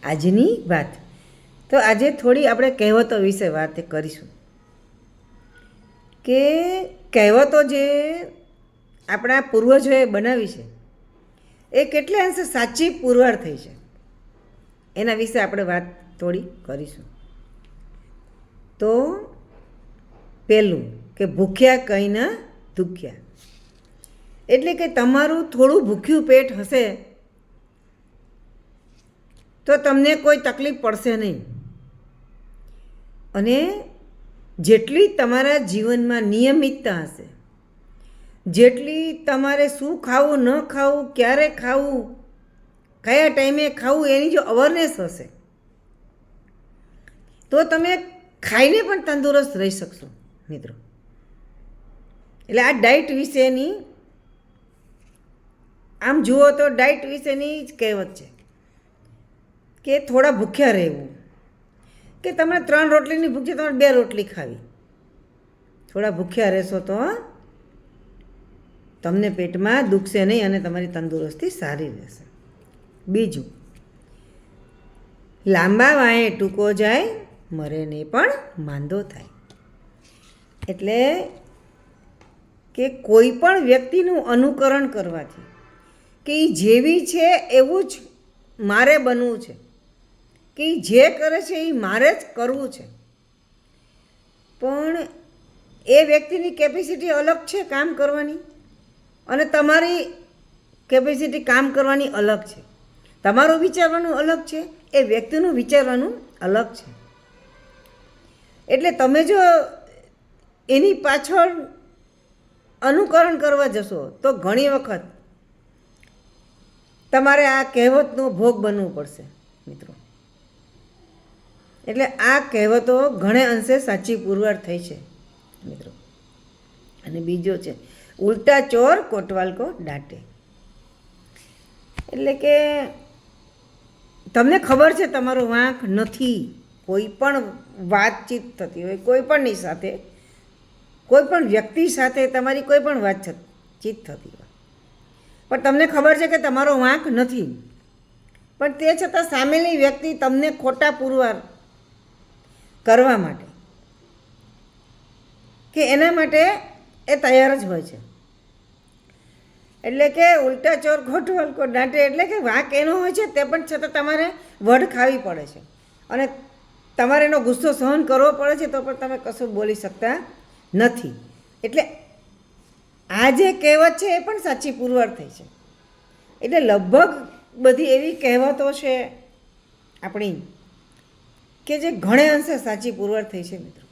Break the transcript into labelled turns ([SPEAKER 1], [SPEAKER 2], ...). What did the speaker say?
[SPEAKER 1] આજની વાત. તો આજે થોડી આપણે કહેવતો વિશે વાત કરીશું કે કહેવતો જે આપણા પૂર્વજોએ બનાવી છે એ કેટલા અંશે સાચી પુરવાર થઈ છે એના વિશે આપણે વાત થોડી કરીશું. તો પહેલું કે ભૂખ્યા કંઈ ના દુખ્યા, એટલે કે તમારું થોડું ભૂખ્યું પેટ હશે તો તમને કોઈ તકલીફ પડશે નહીં. અને જેટલી તમારા જીવનમાં નિયમિતતા હશે, જેટલી તમારે શું ખાવું ન ખાવું, ક્યારે ખાવું, કયા ટાઈમે ખાવું એની જો અવેરનેસ હશે તો તમે ખાઈને પણ તંદુરસ્ત રહી શકશો મિત્રો. એટલે આ ડાયટ વિશેની આમ જુઓ તો ડાયટ વિશેની જ કહેવત છે કે થોડા ભૂખ્યા રહેવું, કે તમે 3 રોટલીની ભૂખ છે તમારે 2 રોટલી ખાવી. થોડા ભૂખ્યા રહેશો તો તમને પેટમાં દુખશે નહીં અને તમારી તંદુરસ્તી સારી રહેશે. બીજું, લાંબા વાંહે ટૂંકો જાય, મરે નહીં પણ માંદો થાય. એટલે કે કોઈ પણ વ્યક્તિનું અનુકરણ કરવાથી કે એ જેવી છે એવું જ મારે બનવું છે, કે એ જે કરે છે એ મારે જ કરવું છે. પણ એ વ્યક્તિની કેપેસિટી અલગ છે કામ કરવાની અને તમારી કેપેસિટી કામ કરવાની અલગ છે. તમારું વિચારવાનું અલગ છે, એ વ્યક્તિનું વિચારવાનું અલગ છે. એટલે તમે જો એની પાછળ અનુકરણ કરવા જશો તો ઘણી વખત તમારે આ કહેવતનો ભોગ બનવું પડશે મિત્રો. એટલે આ કહેવતો ઘણે અંશે સાચી પુરવાર થઈ છે મિત્રો. અને બીજો છે ઉલટા ચોર કોટવાલ કો ડાંટે. એટલે કે તમને ખબર છે તમારો વાંક નથી, કોઈ પણ વાતચીત થતી હોય કોઈ પણની સાથે, કોઈ પણ વ્યક્તિ સાથે તમારી કોઈ પણ વાતચીત થતી હોય પણ તમને ખબર છે કે તમારો વાંક નથી, પણ તે છતાં સામેની વ્યક્તિ તમને ખોટા પુરવાર કરવા માટે કે એના માટે એ તૈયાર જ હોય છે. એટલે કે ઉલટા ચોર કોટવાલ કો ડાંટે, એટલે કે વાંક એનો હોય છે તે પણ છતાં તમારે વઢ ખાવી પડે છે અને તમારે એનો ગુસ્સો સહન કરવો પડે છે તો પણ તમે કશું બોલી શકતા નથી. એટલે આ જે કહેવત છે એ પણ સાચી પુરવાર થઈ છે. એટલે લગભગ બધી એવી કહેવતો છે આપણી કે જે ઘણે અંશે સાચી પુરવાર થઈ છે મિત્રો.